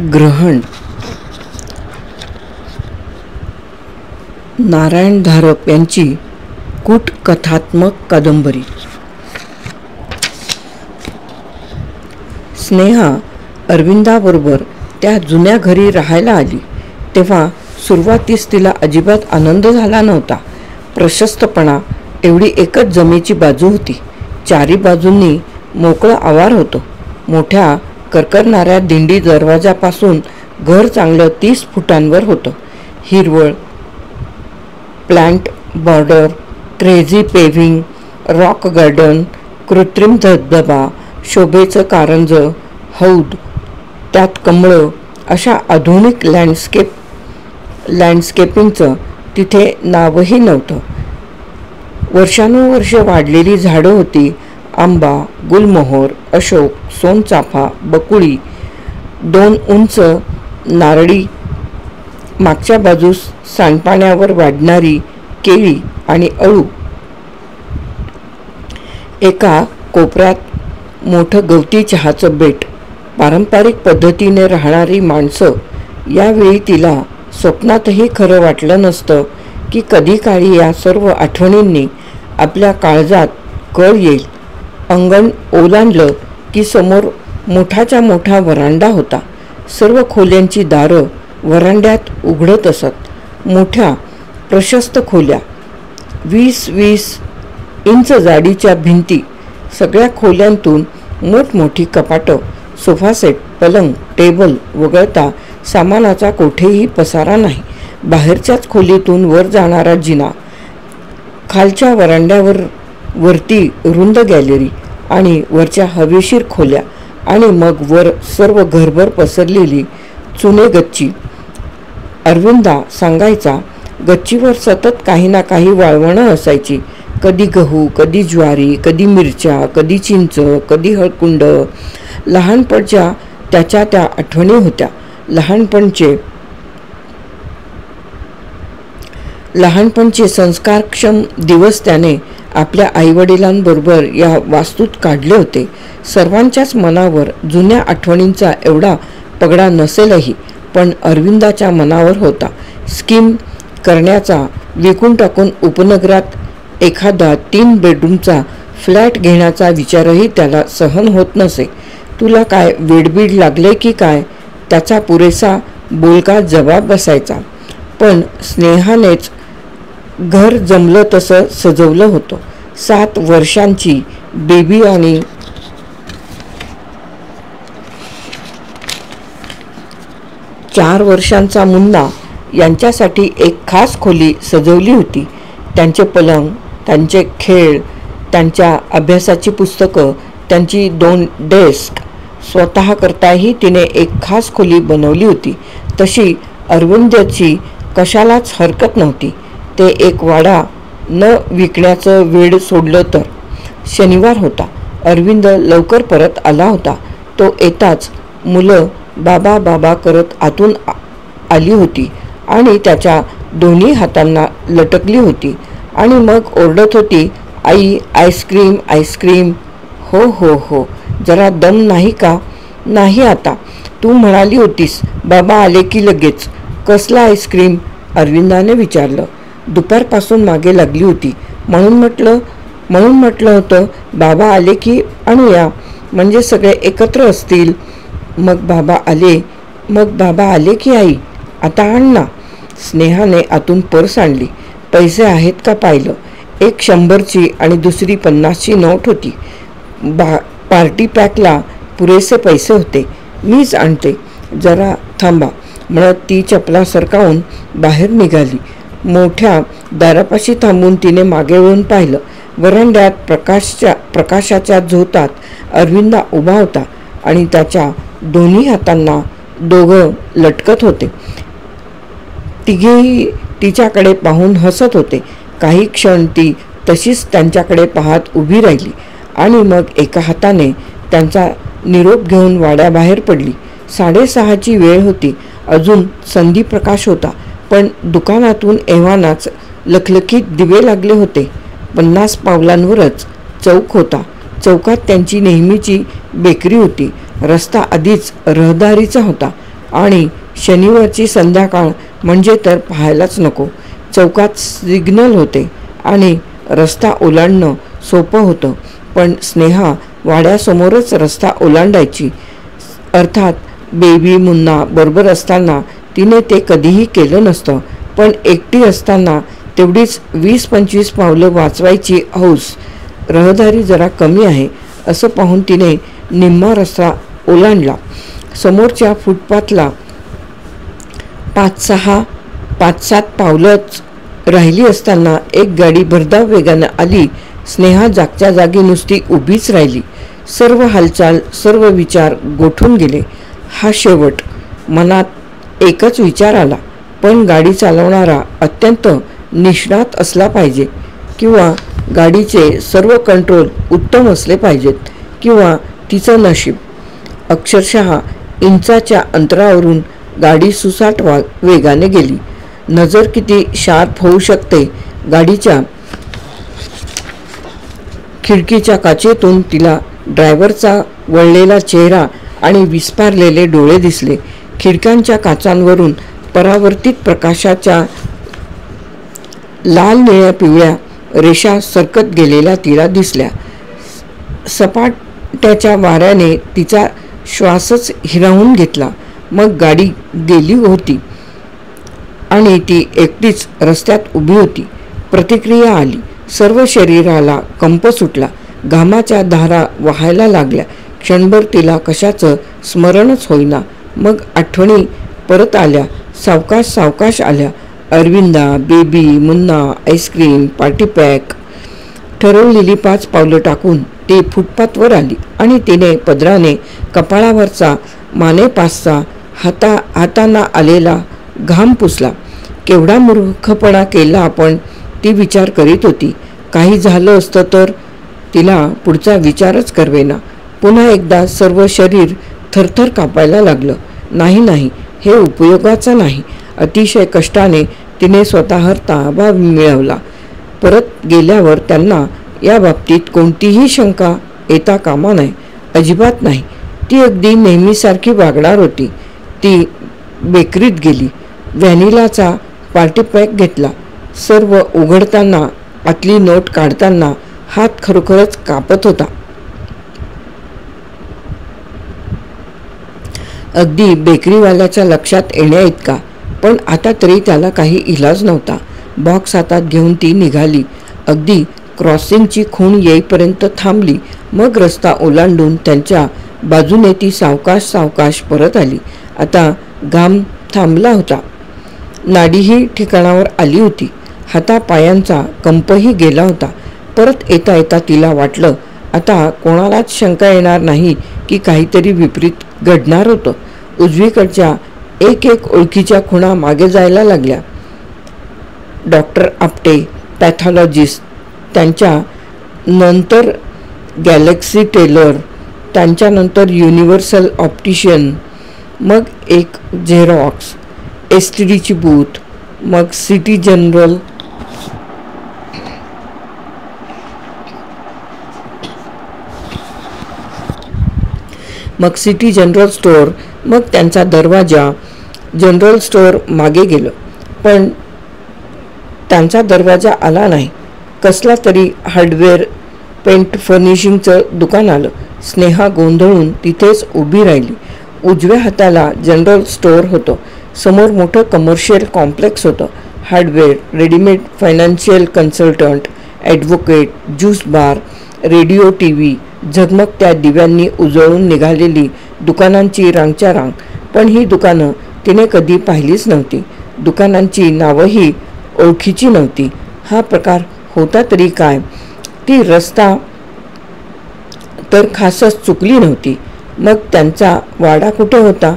ग्रहण. नारायण धारप यांची कूट कथात्मक कादंबरी. स्नेहा अरविंदाबरोबर त्या जुन्या घरी राहायला आली तेव्हा सुरुवातीस तिला अजिबात आनंद झाला नव्हता. प्रशस्तपणा एवढी एकच जमेची बाजू होती. चारी बाजूंनी मोकळं आवार होतं. मोठ्या करकरणाऱ्या दिंडी दरवाजापासून घर चांगलं 30 फुटांवर होतं. हिरवळ, plant border, crazy paving, rock garden, कृत्रिम धबधबा, शोभेचं कारंजं, हौद, त्यात कमळं, अशा आधुनिक लँडस्केपिंगचं तिथे नावही नव्हतं. वर्षानुवर्ष वाढलेली झाडं होती. आंबा, गुलमोहर, अशोक, सोनचाफा, बकुळी, 2 उंच नारळी, मागच्या बाजूस सांडपाण्यावर वाढणारी केळी आणि अळू. एका कोपऱ्यात मोठं गवती चहाचं बेट. पारंपरिक पद्धतीने राहणारी माणसं. यावेळी तिला स्वप्नातही खरं वाटलं नसतं की कधी काळी या सर्व आठवणींनी आपल्या काळजात कळ येईल. अंगण ओलांडलं की समोर मोठाच्या मोठा वरांडा होता. सर्व खोल्यांची दारं वरांड्यात उघडत असत. मोठ्या प्रशस्त खोल्या, 20-20 इंच जाडीच्या भिंती. सगळ्या खोल्यांतून मोठमोठी कपाटं, सोफासेट, पलंग, टेबल वगळता सामानाचा कोठेही पसारा नाही. बाहेरच्याच खोलीतून वर जाणारा जिना, खालच्या वरांड्यावर वरती रुंद गॅलरी आणि वरच्या हवेशीर खोल्या आणि मग वर सर्व घरभर पसरलेली चुने गच्ची. अरविंदा सांगायचा, गच्चीवर सतत काही ना काही वाळवणं असायची. कधी गहू, कधी ज्वारी, कधी मिरच्या, कधी चिंच, कधी हळकुंड. लहानपणच्या त्याच्या त्या आठवणी होत्या. लहानपणचे संस्कारक्षम दिवस त्याने आपल्या आईवडिलांबरोबर या वास्तूत काढले होते. सर्वांच्याच मनावर जुन्या आठवणींचा एवढा पगडा नसेलही, पण अरविंदाच्या मनावर होता. स्कीम करण्याचा, विकून टाकून उपनगरात एखादा 3 बेडरूमचा फ्लॅट घेण्याचा विचारही त्याला सहन होत नसे. तुला काय वेडबीड लागले की काय, त्याचा पुरेसा बोलका जबाब बसायचा. पण स्नेहानेच घर जमलं तसं सजवलं होतं. 7 वर्षांची बेबी आणि 4 वर्षांचा मुन्ना यांच्यासाठी एक खास खोली सजवली होती. त्यांचे पलंग, त्यांचे खेळ, त्यांच्या अभ्यासाची पुस्तकं, त्यांची 2 डेस्क. स्वतःकरताही तिने एक खास खोली बनवली होती. तशी अरविंदची कशालाच हरकत नव्हती. ते एक वाडा न विकण्याचं वेड सोडलं तर. शनिवार होता. अरविंद लवकर परत आला होता. तो येताच मुलं बाबा बाबा करत आतून आली होती आणि त्याच्या दोन्ही हातांना लटकली होती आणि मग ओरडत होती, आई आईस्क्रीम आईस्क्रीम. हो हो हो, जरा दम नाही का? नाही आता. तू म्हणाली होतीस बाबा आले की लगेच. कसला आईस्क्रीम? अरविंदाने विचारलं. दुपारपासून मागे लागली होती म्हणून म्हटलं होतं बाबा आले की आणूया, म्हणजे सगळे एकत्र असतील. मग बाबा आले की आई आता आण ना. स्नेहाने आतून पर्स आणली. पैसे आहेत का पाहिलं. एक 100ची आणि दुसरी 50ची नोट होती. पार्टी पॅकला पुरेसे पैसे होते. मीच आणते, जरा थांबा म्हणत ती चपला सरकावून बाहेर निघाली. मोठ्या दारापाशी थांबून तिने मागे वळून पाहिलं. वरांड्यात प्रकाशाच्या झोतात अरविंदा उभा होता आणि त्याच्या दोन्ही हातांना दोघं लटकत होते. तिघेही तिच्याकडे पाहून हसत होते. काही क्षण ती तशीच त्यांच्याकडे पाहत उभी राहिली आणि मग एका हाताने त्यांचा निरोप घेऊन वाड्याबाहेर पडली. 6:30ची वेळ होती. अजून संधीप्रकाश होता, पण दुकानातून एव्हानाच लखलखीत दिवे लागले होते. 50 पावलांवरच चौक होता. चौकात त्यांची नेहमीची बेकरी होती. रस्ता आधीच रहदारीचा होता. आणि शनिवारची संध्याकाळ म्हणजे तर पाहायलाच नको. चौकात सिग्नल होते आणि रस्ता ओलांडणं सोपं होतं, पण स्नेहा वाड्यासमोरच रस्ता ओलांडायची. अर्थात बेबी मुन्ना बरोबर असताना तिने ते कधीही केलं नसतं, पण एकटी असताना तेवढीच 20-25 पावलं वाचवायची हौस. रहदारी जरा कमी आहे असं पाहून तिने निम्मा रस्ता ओलांडला. समोरच्या फुटपाथला 5-7 पावलंच राहिली असताना एक गाडी भरधाव वेगानं आली. स्नेहा जागच्या जागी नुसती उभीच राहिली. सर्व हालचाल, सर्व विचार गोठून गेले. हा शेवट. मनात एकच विचार आला, पण गाडी चालवणारा अत्यंत निष्णात असला पाहिजे, किंवा गाडीचे सर्व कंट्रोल उत्तम असले पाहिजेत, किंवा तिचं नशीब. अक्षरशः इंचाच्या अंतरावरून गाडी सुसाट वेगाने गेली. नजर किती शार्प होऊ शकते. गाडीच्या खिडकीच्या काचेतून तिला ड्रायव्हरचा वळलेला चेहरा आणि विस्फारलेले डोळे दिसले. खिडक्यांच्या काचांवरून परावर्तित प्रकाशाच्या लाल निळ्या पिवळ्या रेषा सरकत गेलेल्या तिला दिसल्या. सपाट्याच्या वाऱ्याने तिचा श्वासच हिरावून घेतला. मग गाडी गेली होती आणि ती एकटीच रस्त्यात उभी होती. प्रतिक्रिया आली. सर्व शरीराला कंप सुटला. घामाच्या धारा वाहायला लागल्या. क्षणभर तिला कशाचं स्मरणच होईना. मग आठवणी परत आल्या. सावकाश सावकाश आल्या. Aravinda, baby, Munna, ice cream, party pack. ठरवलेली 5 पावलं टाकून ती फुटपाथवर आली आणि तिने पदराने कपाळावरचा मानेपासचा हातांना आलेला घाम पुसला. केवढा मूर्खपणा केला आपण, ती विचार करीत होती. काही झालं असतं तर? तिला पुढचा विचारच करवेना. पुन्हा एकदा सर्व शरीर थरथर कापायला लागलं. नाही, हे उपयोगाचं नाही. अतिशय कष्टाने तिने स्वतःवर ताबा मिळवला. परत गेल्यावर त्यांना या बाबतीत कोणतीही शंका येता कामा नये. अजिबात नाही. ती अगदी नेहमीसारखी वागणार होती. ती बेकरीत गेली. व्हॅनिलाचा पार्टी पॅक घेतला. सर्व उघडताना, आतली नोट काढताना हात खरोखरच कापत होता. अगदी बेकरीवाल्याच्या लक्षात येण्या इतका. पण आता तरी त्याला काही इलाज नव्हता. बॉक्स हातात घेऊन ती निघाली. अगदी क्रॉसिंगची खूण येईपर्यंत थांबली. मग रस्ता ओलांडून त्यांच्या बाजूने ती सावकाश सावकाश परत आली. आता घाम थांबला होता. नाडीही ठिकाणावर आली होती. हातापायांचा कंपही गेला होता. परत येता येता तिला वाटलं, आता कोणालाच शंका येणार नाही की काहीतरी विपरीत घडणार होतं. उजवीकडच्या एक ओळखीच्या खुणा मागे जायला लागल्या. डॉक्टर आपटे, पॅथॉलॉजिस्ट, त्यांच्या नंतर गॅलेक्सी टेलर, त्यांच्यानंतर युनिव्हर्सल ऑप्टिशियन, मग एक झेरॉक्स, STDची बूथ, मग सिटी जनरल स्टोअर, मग त्यांचा दरवाजा. जनरल स्टोअर मागे गेलं, पण त्यांचा दरवाजा आला नाही. कसला तरी हार्डवेअर, पेंट, फर्निशिंगचं दुकान आलं. स्नेहा गोंधळून तिथेच उभी राहिली. उजव्या हाताला जनरल स्टोअर होतं. समोर मोठं कमर्शियल कॉम्प्लेक्स होतं. Hardware, readymade, financial consultant, advocate, juice bar, radio, TV, झगमगत्या दिव्यांनी उजळून निघालेली दुकानांची रांगच्या रांग. पण ही दुकानं तिने कधी पाहिलीच नव्हती. दुकानांची नावंही ओळखीची नव्हती. हा प्रकार होता तरी काय? ती रस्ता तर खासच चुकली नव्हती. मग त्यांचा वाडा कुठे होता?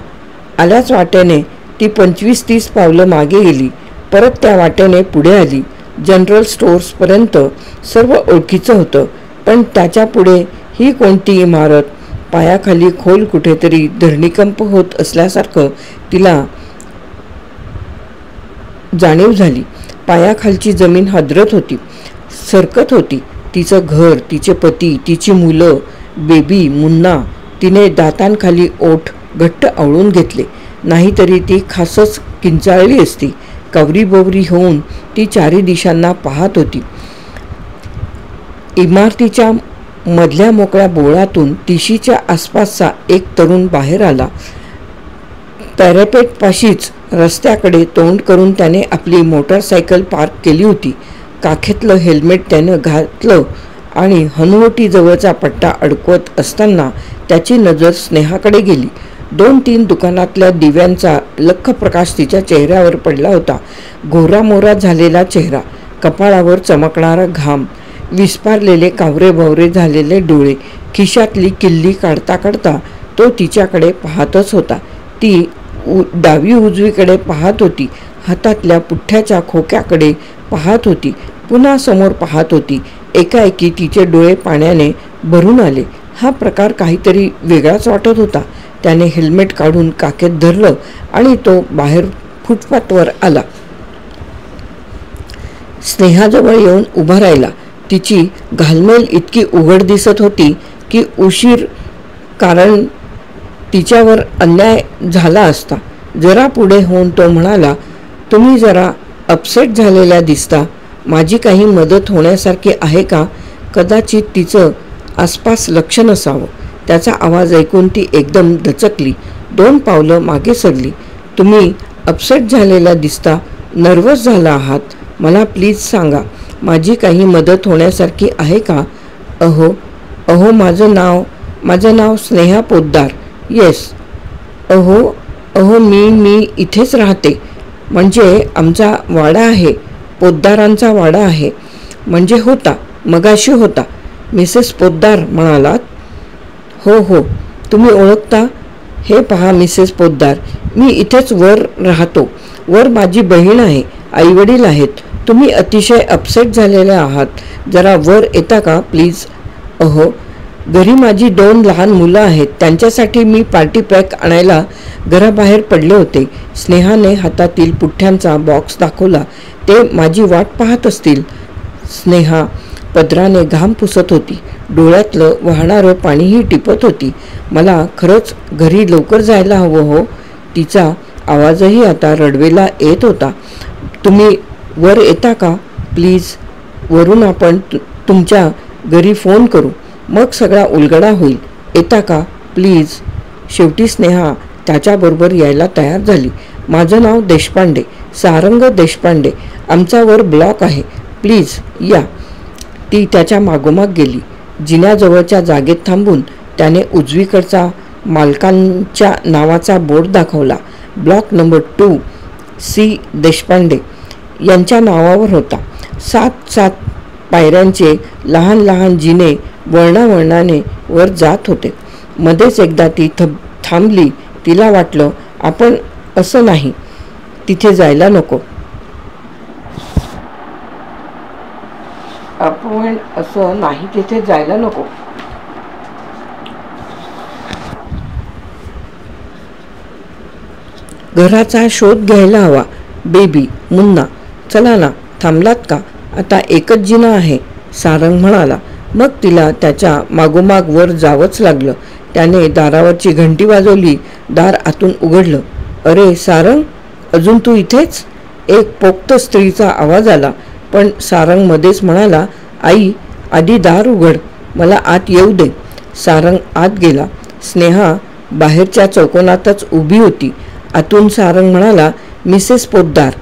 आल्याच वाटेने ती 25-30 पावलं मागे गेली. परत त्या वाटेने पुढे आली. जनरल स्टोअर्सपर्यंत सर्व ओळखीचं होतं, पण त्याच्या पुढे ही कोणती इमारत? पायाखाली खोल कुठेतरी धरणीकंप होत असल्यासारखं तिला जाणीव झाली. पायाखालची जमीन हादरत होती, सरकत होती. तिचं घर, तिचे पती, तिची मुलं, बेबी, मुन्ना. तिने दातांखाली ओठ घट्ट आवळून घेतले. नाहीतरी ती खासच किंचाळली असती. कवरीबोवरी होऊन ती चारी दिशांना पाहत होती. इमारतीच्या मधल्या मोकळ्या बोळातून तिशीच्या आसपासचा एक तरुण बाहेर आला. पॅरापेटपाशीच रस्त्याकडे तोंड करून त्याने आपली मोटरसायकल पार्क केली होती. काखेतलं हेल्मेट त्यानं घातलं आणि हनुवटीजवळचा पट्टा अडकवत असताना त्याची नजर स्नेहाकडे गेली. 2-3 दुकानातल्या दिव्यांचा लख्ख प्रकाश तिच्या चेहऱ्यावर पडला होता. गोरामोरा झालेला चेहरा, कपाळावर चमकणारा घाम, विस्पारलेले कावरे-बावरे झालेले डोळे. खिशातली किल्ली काढता काढता तो तिच्याकडे पाहतच होता. ती डावी उजवीकडे पाहत होती, हातातल्या पुठ्ठ्याच्या खोक्याकडे पाहत होती, पुन्हा समोर पाहत होती. एकाएकी तिचे डोळे पाण्याने भरून आले. हा प्रकार काहीतरी वेगळाच वाटत होता. त्याने हेल्मेट काढून काखेत धरलं आणि तो बाहेर फुटपाथवर आला. स्नेहाजवळ येऊन उभा राहिला. तिची घालमेल इतकी उघड दिसत होती की उशीर कारण तिच्यावर अन्याय झाला असता. जरा पुढे होऊन तो म्हणाला, तुम्ही जरा अपसेट झालेल्या दिसता. माझी काही मदत होण्यासारखी आहे का? कदाचित तिचं आसपास लक्ष नसावं. त्याचा आवाज ऐकून ती एकदम दचकली. 2 पावलं मागे सरली. तुम्ही अपसेट झालेला दिसता, नर्वस झाला आहात. मला प्लीज सांगा, माझी काही मदत होण्यासारखी आहे का? अहो माझं नाव स्नेहा पोद्दार. येस. अहो मी इथेच राहते. म्हणजे आमचा वाडा आहे, पोद्दारांचा वाडा आहे. म्हणजे होता, मगाशी होता. मिसेस पोद्दार म्हणालात? हो, तुम्ही ओळखता? हे पहा मिसेस पोद्दार, मी इथेच वर राहतो. वर माझी बहीण आहे, आईवडील आहेत. तुम्ही अतिशय अपसेट झालेले आहात. जरा वर येता का प्लीज? घरी माझी 2 लहान मुलं आहेत. त्यांच्यासाठी मी पार्टी पॅक आणायला घराबाहेर पडले होते. स्नेहाने हातातील पुठ्ठ्यांचा बॉक्स दाखवला. ते माझी वाट पाहत असतील. स्नेहा पदराने घाम पुसत होती. डोळ्यातलं वाहणारं पाणीही टिपत होती. मला खरंच घरी लवकर जायला हवं हो. तिचा आवाजही आता रडवेला येत होता. तुम्ही वर येता का प्लीज? वरून आपण तुमच्या घरी फोन करू, मग सगळा उलगडा होईल. येता का प्लीज? शेवटी स्नेहा त्याच्याबरोबर यायला तयार झाली. माझं नाव देशपांडे, सारंग देशपांडे. आमचा वर ब्लॉक आहे. प्लीज या. ती त्याच्या मागोमाग गेली. जिन्याजवळच्या जागेत थांबून त्याने उजवीकडचा मालकांच्या नावाचा बोर्ड दाखवला. ब्लॉक नंबर 2 सी देशपांडे यांच्या नावावर होता. 7 पायऱ्यांचे लहान लहान जिने वळणावळणाने वर जात होते. मध्येच एकदा ती थांबली. तिला वाटलं, आपण असं नाही, तिथे जायला नको. आपण असं नाही, तिथे जायला नको. घराचा शोध घ्यायला हवा. बेबी, मुन्ना, चला ना, थांबलात का? आता एकच जिना आहे, सारंग म्हणाला. मग तिला त्याच्या मागोमाग वर जावंच लागलं. त्याने दारावरची घंटी वाजवली. दार आतून उघडलं. अरे सारंग, अजून तू इथेच? एक पोक्त स्त्रीचा आवाज आला. पण सारंग मध्येच म्हणाला, आई, आधी दार उघड, मला आत येऊ दे. सारंग आत गेला. स्नेहा बाहेरच्या चौकोनातच उभी होती. आतून सारंग म्हणाला, मिसेस पोद्दार,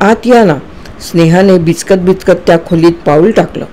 आत या ना. स्नेहाने बिचकत त्या खोलीत पाऊल टाकलं.